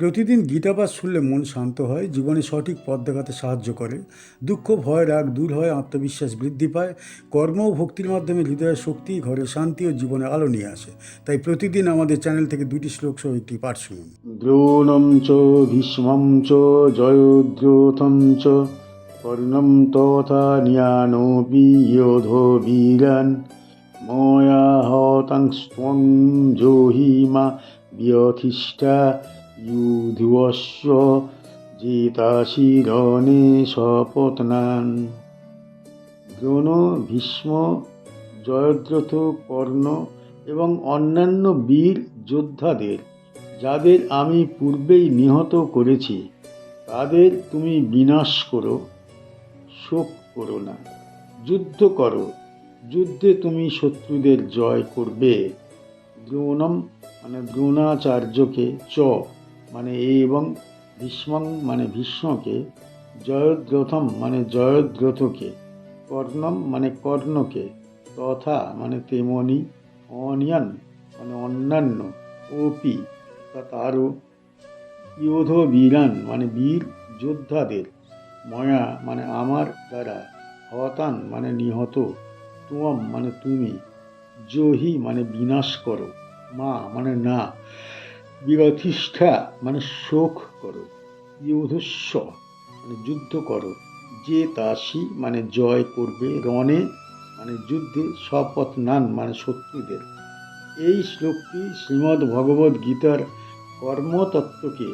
প্রতিদিন গীতাপাঠ শুনলে মন শান্ত হয়, জীবনে সঠিক পথ দেখাতে সাহায্য করে। দুঃখ, ভয়, রাগ দূর হয়, আত্মবিশ্বাস বৃদ্ধি পায়। কর্ম ও ভক্তির মাধ্যমে হৃদয়ের শক্তি, ঘরে শান্তি ও জীবনে আলো নিয়ে আসে। তাই প্রতিদিন আমাদের চ্যানেল থেকে 2টি শ্লোক সহ একটি পাঠ শুনুন। দ্রোণম চ ভীষ্মম চ জয়দ্রথম চ কর্ণম তথা জ্ঞানোপি যোধো বীরান ময়া হতাংস্ত্বং জোহিমা ব্যথিষ্ঠা ইউধিবস্য জিতাসি রণে শপথনান। দ্রোণ, ভীষ্ম, জয়দ্রথ, কর্ণ এবং অন্যান্য বীর যোদ্ধাদের যাদের আমি পূর্বেই নিহত করেছি তাদের তুমি বিনাশ করো, শোক করো না। যুদ্ধ করো, যুদ্ধে তুমি শত্রুদের জয় করবে। দ্রোণম মানে দ্রোণাচার্যকে, চ মানে এবং ভীষ্মং মানে ভীষ্মকে, জয়দ্রথম মানে জয়দ্রথকে, কর্ণম মানে কর্ণকে, তথা মানে তেমনি, অনিয়ন মানে অন্যান্য, ওপি অর্থাৎ আরও, ইয়োধ বীরান মানে বীর যোদ্ধাদের, ময়া মানে আমার দ্বারা, হতান মানে নিহত, তুয়ম মানে তুমি, জহি মানে বিনাশ করো, মা মানে না, বিরথিষ্ঠা মানে শোক করো, ইয়োধস্য মানে যুদ্ধ করো, যে তাসি মানে জয় করবে, রণে মানে যুদ্ধে, শপথ নান মানে শত্রুদের। এই শ্লোকটি শ্রীমদ্ ভগবদ্ গীতার কর্মতত্ত্বকে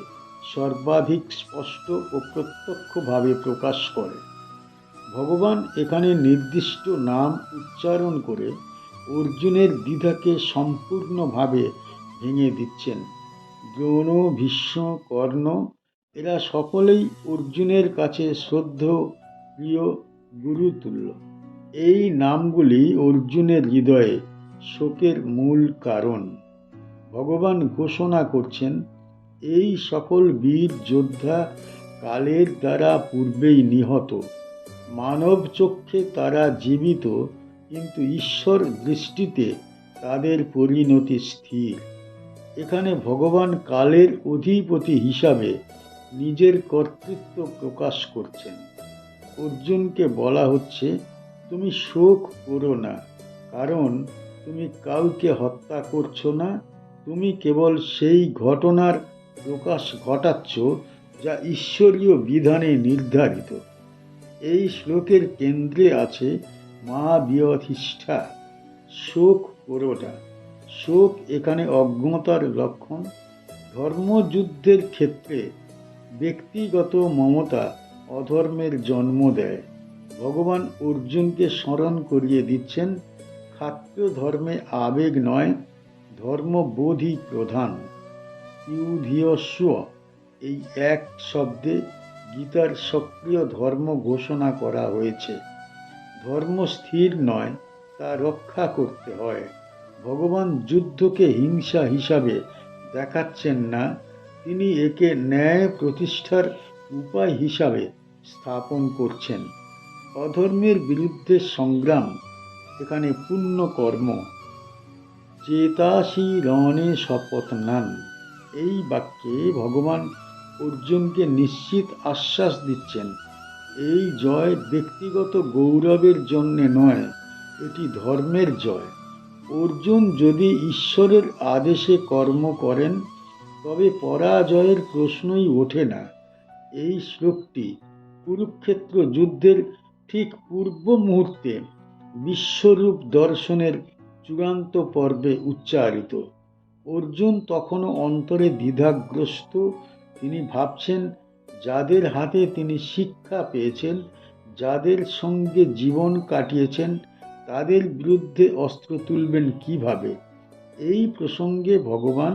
সর্বাধিক স্পষ্ট ও প্রত্যক্ষভাবে প্রকাশ করে। ভগবান এখানে নির্দিষ্ট নাম উচ্চারণ করে অর্জুনের দ্বিধাকে সম্পূর্ণভাবে ভেঙে দিচ্ছেন। দ্রোণ, ভীষ্ম, কর্ণ এরা সকলেই অর্জুনের কাছে শ্রদ্ধেয়, প্রিয়, গুরুতুল্য। এই নামগুলি অর্জুনের হৃদয়ে শোকের মূল কারণ। ভগবান ঘোষণা করছেন, এই সকল বীর যোদ্ধা কালের দ্বারা পূর্বেই নিহত। মানব চক্ষে তারা জীবিত, কিন্তু ঈশ্বর দৃষ্টিতে তাদের পরিণতি স্থির। এখানে ভগবান কালের অধিপতি হিসাবে নিজের কর্তৃত্ব প্রকাশ করছেন। অর্জুনকে বলা হচ্ছে, তুমি শোক করো না, কারণ তুমি কাউকে হত্যা করছো না, তুমি কেবল সেই ঘটনার প্রকাশ ঘটাচ্ছ যা ঈশ্বরীয় বিধানে নির্ধারিত। এই শ্লোকের কেন্দ্রে আছে মা ব্যথিষ্ঠা, শোক করো না। শোক এখানে অজ্ঞতার লক্ষণ। ধর্মযুদ্ধের ক্ষেত্রে ব্যক্তিগত মমতা অধর্মের জন্ম দেয়। ভগবান অর্জুনকে স্মরণ করিয়ে দিচ্ছেন, ক্ষাত্রীয় ধর্মে আবেগ নয়, ধর্মবোধই প্রধান। ইউধিয়স্য এই এক শব্দে গীতার সক্রিয় ধর্ম ঘোষণা করা হয়েছে। ধর্ম স্থির নয়, তা রক্ষা করতে হয়। ভগবান যুদ্ধকে হিংসা হিসাবে দেখাচ্ছেন না, তিনি একে ন্যায় প্রতিষ্ঠার উপায় হিসাবে স্থাপন করছেন। অধর্মের বিরুদ্ধে সংগ্রাম এখানে পুণ্য কর্ম। চেতাসি রণে শপথ নান, এই বাক্যে ভগবান অর্জুনকে নিশ্চিত আশ্বাস দিচ্ছেন, এই জয় ব্যক্তিগত গৌরবের জন্যে নয়, এটি ধর্মের জয়। অর্জুন যদি ঈশ্বরের আদেশে কর্ম করেন তবে পরাজয়ের প্রশ্নই ওঠে না। এই শ্লোকটি কুরুক্ষেত্র যুদ্ধের ঠিক পূর্ব মুহূর্তে বিশ্বরূপ দর্শনের চূড়ান্ত পর্বে উচ্চারিত। অর্জুন তখনও অন্তরে দ্বিধাগ্রস্ত। তিনি ভাবছেন, যাদের হাতে তিনি শিক্ষা পেয়েছেন, যাদের সঙ্গে জীবন কাটিয়েছেন, তাদের বিরুদ্ধে অস্ত্র তুলবেন কিভাবে। এই প্রসঙ্গে ভগবান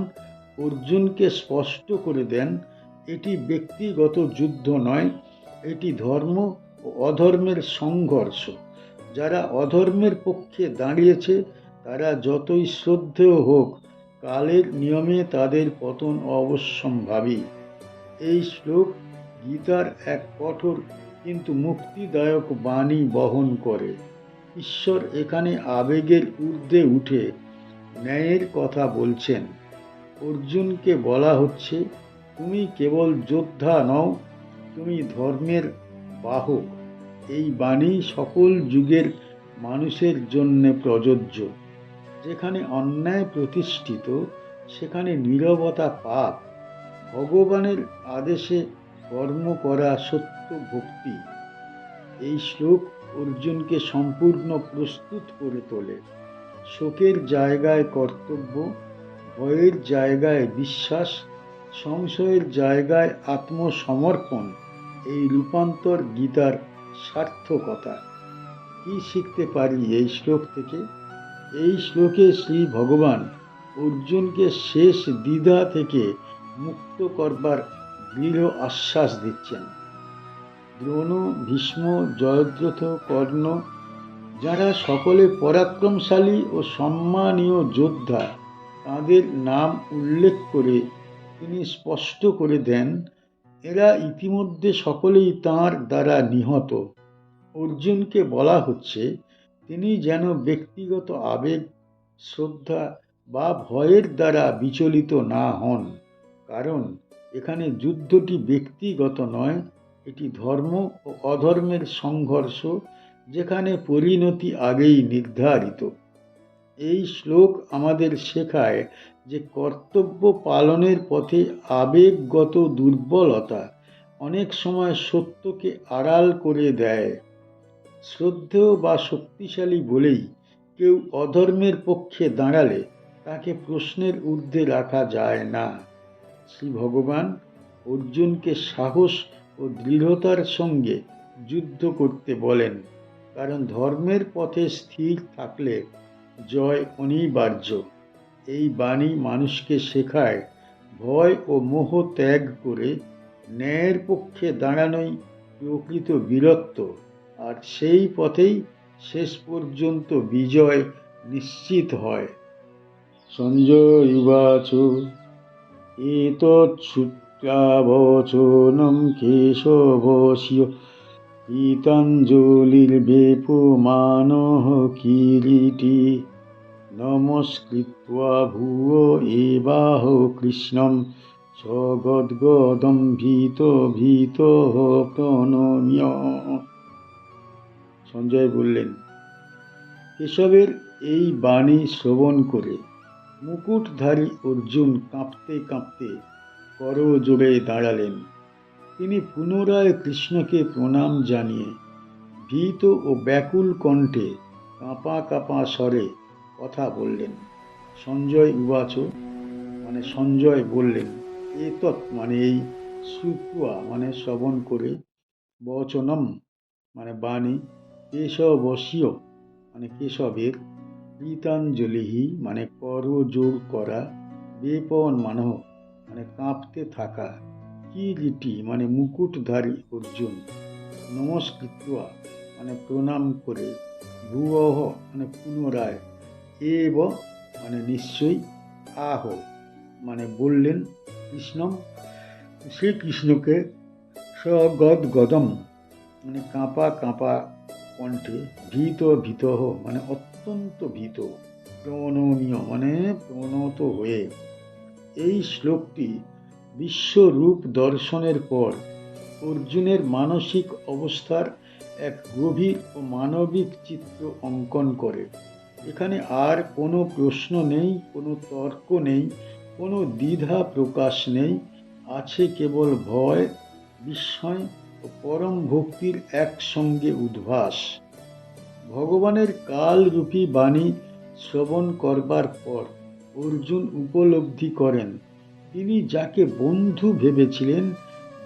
অর্জুনকে স্পষ্ট করে দেন, এটি ব্যক্তিগত যুদ্ধ নয়, এটি ধর্ম ও অধর্মের সংঘর্ষ। যারা অধর্মের পক্ষে দাঁড়িয়েছে তারা যতই শ্রদ্ধেয় হোক, কালের নিয়মে তাদের পতন অবশ্যম্ভাবী। এই শ্লোক গীতার এক কঠোর কিন্তু মুক্তিদায়ক বাণী বহন করে। ঈশ্বর এখানে আবেগের ঊর্ধ্বে উঠে ন্যায়ের কথা বলছেন। অর্জুনকে বলা হচ্ছে, তুমি কেবল যোদ্ধা নও, তুমি ধর্মের বাহক। এই বাণী সকল যুগের মানুষের জন্য প্রযোজ্য। যেখানে অন্যায় প্রতিষ্ঠিত, সেখানে নীরবতা পাপ। ভগবানের আদেশে কর্ম করা সত্য ভক্তি। এই শ্লোক অর্জুনকে সম্পূর্ণ প্রস্তুত করে তোলে। শোকের জায়গায় কর্তব্য, ভয়ের জায়গায় বিশ্বাস, সংশয়ের জায়গায় আত্মসমর্পণ। এই রূপান্তর গীতার সার্থকতা। কি শিখতে পারি এই শ্লোক থেকে? এই শ্লোকে শ্রী ভগবান অর্জুনকে শেষ দ্বিধা থেকে মুক্ত করবার দৃঢ় আশ্বাস দিচ্ছেন। দ্রোণ, ভীষ্ম, জয়দ্রথ, কর্ণ, যারা সকলে পরাক্রমশালী ও সম্মানীয় যোদ্ধা, তাদের নাম উল্লেখ করে তিনি স্পষ্ট করে দেন, এরা ইতিমধ্যে সকলেই তাঁর দ্বারা নিহত। অর্জুনকে বলা হচ্ছে তিনি যেন ব্যক্তিগত আবেগ, শ্রদ্ধা বা ভয়ের দ্বারা বিচলিত না হন। কারণ এখানে যুদ্ধটি ব্যক্তিগত নয়, এটি ধর্ম ও অধর্মের সংঘর্ষ, যেখানে পরিণতি আগেই নির্ধারিত। এই শ্লোক আমাদের শেখায় যে কর্তব্য পালনের পথে আবেগগত দুর্বলতা অনেক সময় সত্যকে আড়াল করে দেয়। শ্রদ্ধেয় বা শক্তিশালী বলেই কেউ অধর্মের পক্ষে দাঁড়ালে তাকে প্রশ্নের ঊর্ধ্বে রাখা যায় না। শ্রী ভগবান অর্জুনকে সাহস ও দৃঢ়তার সঙ্গে যুদ্ধ করতে বলেন, কারণ ধর্মের পথে স্থির থাকলে জয় অনিবার্য। এই বাণী মানুষকে শেখায় ভয় ও মোহ ত্যাগ করে ন্যায়ের পক্ষে দাঁড়ানোই প্রকৃত বীরত্ব, আর সেই পথেই শেষ পর্যন্ত বিজয় নিশ্চিত হয়। সঞ্জয় উবাচ এতচ্ছুত্वा বচনং কেশবস্য পীতাঞ্জলির্বেপমানঃ কিরীটি নমস্কৃত্বা ভুয়ো এবাহ কৃষ্ণং সগদ্গদং ভীতঃ প্রণম্য। সঞ্জয় বললেন, কেশবের এই বাণী শ্রবণ করে মুকুটধারী অর্জুন কাঁপতে কাঁপতে করজোড়ে দাঁড়ালেন। তিনি পুনরায় কৃষ্ণকে প্রণাম জানিয়ে ভীত ও ব্যাকুল কণ্ঠে কাঁপা কাঁপা স্বরে কথা বললেন। সঞ্জয় উবাচ, মানে সঞ্জয় বললেন, এতৎ মানে এই, শ্রুত্বা মানে শ্রবণ করে, বচনম মানে বাণী, কেশবস্য মানে কেশবের, পীতাঞ্জলি মানে করজোড় করা, বেপমানঃ মানে কাঁপতে থাকা, কিরীটি মানে মুকুটধারী অর্জুন, নমস্কৃত্বা মানে প্রণাম করে, ভুবঃ মানে পুনরায়, এব মানে নিশ্চয়ই, আহ মানে বললেন, কৃষ্ণম শ্রীকৃষ্ণকে, সগদ্গদম মানে কাঁপা কাঁপা কণ্ঠে, ভীত মানে অত্যন্ত ভীত, প্রণম্য মানে প্রণত হয়ে। এই শ্লোকটি বিশ্বরূপ দর্শনের পর অর্জুনের মানসিক অবস্থার এক গভীর ও মানবিক চিত্র অঙ্কন করে। এখানে আর কোনো প্রশ্ন নেই, কোনো তর্ক নেই, কোনো দ্বিধা প্রকাশ নেই, আছে কেবল ভয়, বিস্ময় ও পরম ভক্তির একসঙ্গে উদ্ভাস। ভগবানের কালরূপী বাণী শ্রবণ করবার পর অর্জুন উপলব্ধি করেন, তিনি যাকে বন্ধু ভেবেছিলেন,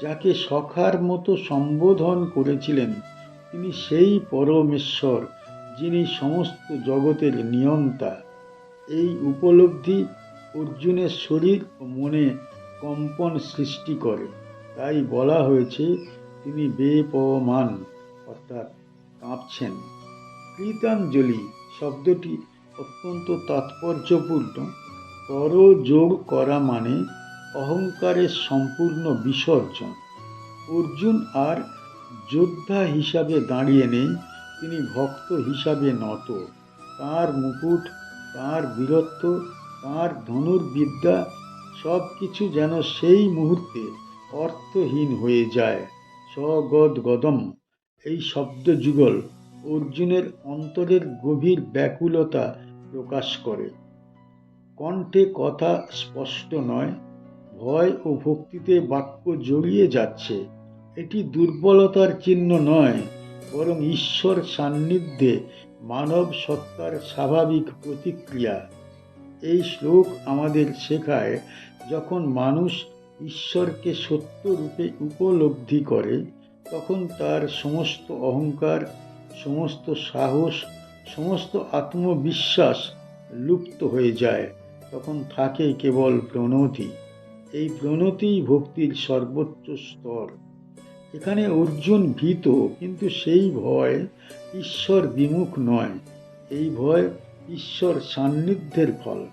যাকে সখার মতো সম্বোধন করেছিলেন, তিনি সেই পরমেশ্বর যিনি সমস্ত জগতের নিয়ন্তা। এই উপলব্ধি অর্জুনের শরীর ও মনে কম্পন সৃষ্টি করে। তাই বলা হয়েছে তিনি বেপমান অর্থাৎ কাঁপছেন। পীতাঞ্জলি শব্দটি অত্যন্ত তাৎপর্যপূর্ণ। করজোড় করা মানে অহংকারের সম্পূর্ণ বিসর্জন। অর্জুন আর যোদ্ধা হিসাবে দাঁড়িয়ে নেই, তিনি ভক্ত হিসাবে নত। তাঁর মুকুট, তাঁর বীরত্ব, তাঁর ধনুর্বিদ্যা সব কিছু যেন সেই মুহূর্তে অর্থহীন হয়ে যায়। সগদ্গদম এই শব্দযুগল অর্জুনের অন্তরের গভীর ব্যাকুলতা প্রকাশ করে। কণ্ঠে কথা স্পষ্ট নয়, ভয় ও ভক্তিতে বাক্য জড়িয়ে যাচ্ছে। এটি দুর্বলতার চিহ্ন নয়, বরং ঈশ্বর সান্নিধ্যে মানব সত্তার স্বাভাবিক প্রতিক্রিয়া। এই শ্লোক আমাদের শেখায়, যখন মানুষ ঈশ্বরকে সত্যরূপে উপলব্ধি করে, তখন তার সমস্ত অহংকার, সমস্ত সাহস, সমস্ত আত্মবিশ্বাস লুপ্ত হয়ে যায়। তখন থাকে কেবল প্রণতি। এই প্রণতিই ভক্তির সর্বোচ্চ স্তর। এখানে অর্জুন ভীত, কিন্তু সেই ভয় ঈশ্বর বিমুখ নয়। এই ভয় ঈশ্বর সান্নিধ্যের ফল।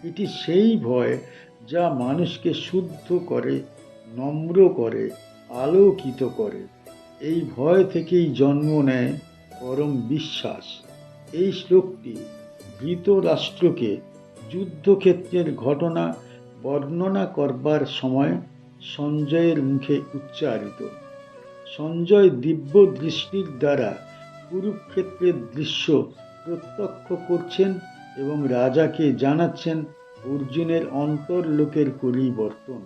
এটি সেই ভয় যা মানুষকে শুদ্ধ করে, নম্র করে, আলোকিত করে। এই ভয় থেকেই জন্ম নেয় পরম বিশ্বাস। এই শ্লোকটি ধৃতরাষ্ট্রকে যুদ্ধক্ষেত্রের ঘটনা বর্ণনা করবার সময় সঞ্জয়ের মুখে উচ্চারিত। সঞ্জয় দিব্য দৃষ্টির দ্বারা কুরুক্ষেত্রের দৃশ্য প্রত্যক্ষ করছেন এবং রাজাকে জানাচ্ছেন অর্জুনের অন্তর্লোকের পরিবর্তন।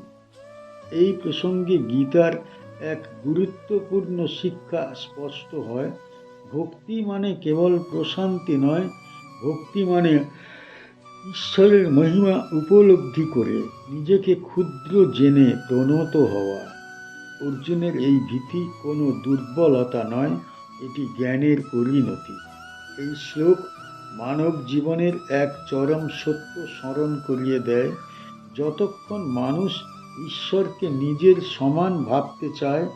এই প্রসঙ্গে গীতার এক গুরুত্বপূর্ণ শিক্ষা স্পষ্ট হয়। ভক্তি মানে কেবল প্রশান্তি নয়, ভক্তি মানে ঈশ্বরের মহিমা উপলব্ধি করে নিজেকে ক্ষুদ্র জেনে প্রণত হওয়া। অর্জুনের এই ভীতি কোনো দুর্বলতা নয়, এটি জ্ঞানের পরিণতি। এই শ্লোক মানব জীবনের এক চরম সত্য স্মরণ করিয়ে দেয়। যতক্ষণ মানুষ ঈশ্বরকে নিজের সমান ভাবতে চায়,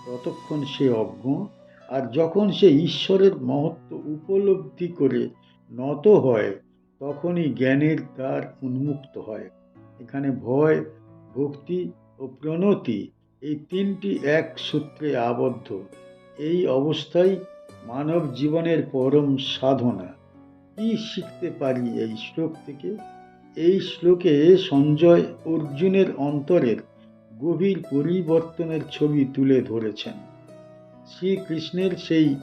ততক্ষণ সে অজ্ঞ। আর যখন সে ঈশ্বরের মহত্ব উপলব্ধি করে নত হয়, তখনই জ্ঞানের দ্বার উন্মুক্ত হয়। এখানে ভয়, ভক্তি ও প্রণতি এই তিনটি এক সূত্রে আবদ্ধ। এই অবস্থাই মানব জীবনের পরম সাধনা। কি শিখতে পারি এই শ্লোক থেকে? এই শ্লোকে সঞ্জয় অর্জুনের অন্তরের গভীর পরিবর্তনের ছবি তুলে ধরেছেন। শ্রীকৃষ্ণের সেই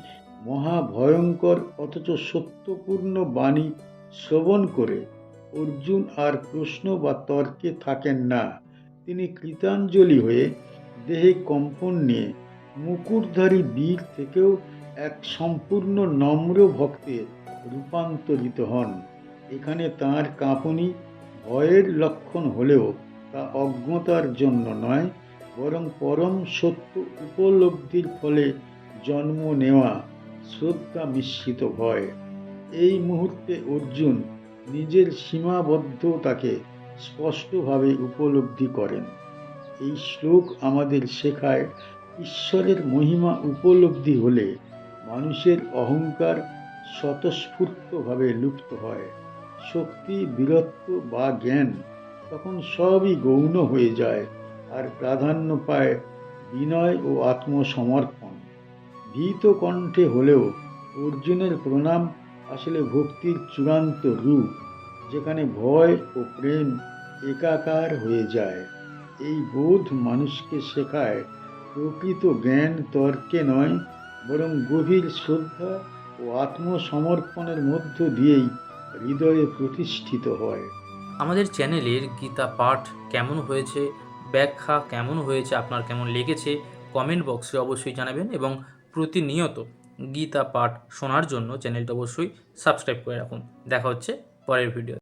মহাভয়ঙ্কর অথচ সত্যপূর্ণ বাণী শ্রবণ করে অর্জুন আর প্রশ্ন বা তর্কে থাকেন না। তিনি কৃতাঞ্জলি হয়ে দেহে কম্পন নিয়ে মুকুটধারী বীর থেকেও এক সম্পূর্ণ নম্র ভক্তে রূপান্তরিত হন। এখানে তাঁর কাঁপুনি ভয়ের লক্ষণ হলেও তা অজ্ঞতার জন্য নয়, বরং পরম সত্য উপলব্ধির ফলে জন্ম নেওয়া শ্রদ্ধা মিশ্রিত ভয়। এই মুহূর্তে অর্জুন নিজের সীমাবদ্ধতাকে স্পষ্টভাবে উপলব্ধি করেন। এই শ্লোক আমাদের শেখায়, ঈশ্বরের মহিমা উপলব্ধি হলে মানুষের অহংকার স্বতঃস্ফূর্তভাবে লুপ্ত হয়। শক্তি, বীরত্ব বা জ্ঞান তখন সবই গৌণ হয়ে যায়, আর প্রাধান্য পায় বিনয় ও আত্মসমর্পণ। ভীত কণ্ঠে হলেও অর্জুনের প্রণাম আসলে ভক্তির চূড়ান্ত রূপ, যেখানে ভয় ও প্রেম একাকার হয়ে যায়। এই বোধ মানুষকে শেখায়, প্রকৃত জ্ঞান তর্কে নয়, বরং গভীর শ্রদ্ধা ও আত্মসমর্পণের মধ্য দিয়েই হৃদয়ে প্রতিষ্ঠিত হয়। আমাদের চ্যানেলের গীতা পাঠ কেমন হয়েছে, ব্যাখ্যা কেমন হয়েছে, আপনার কেমন লেগেছে কমেন্ট বক্সে অবশ্যই জানাবেন, এবং প্রতিনিয়ত গীতা পাঠ শোনার জন্য চ্যানেলটা অবশ্যই সাবস্ক্রাইব করে রাখুন। দেখা হচ্ছে পরের ভিডিও।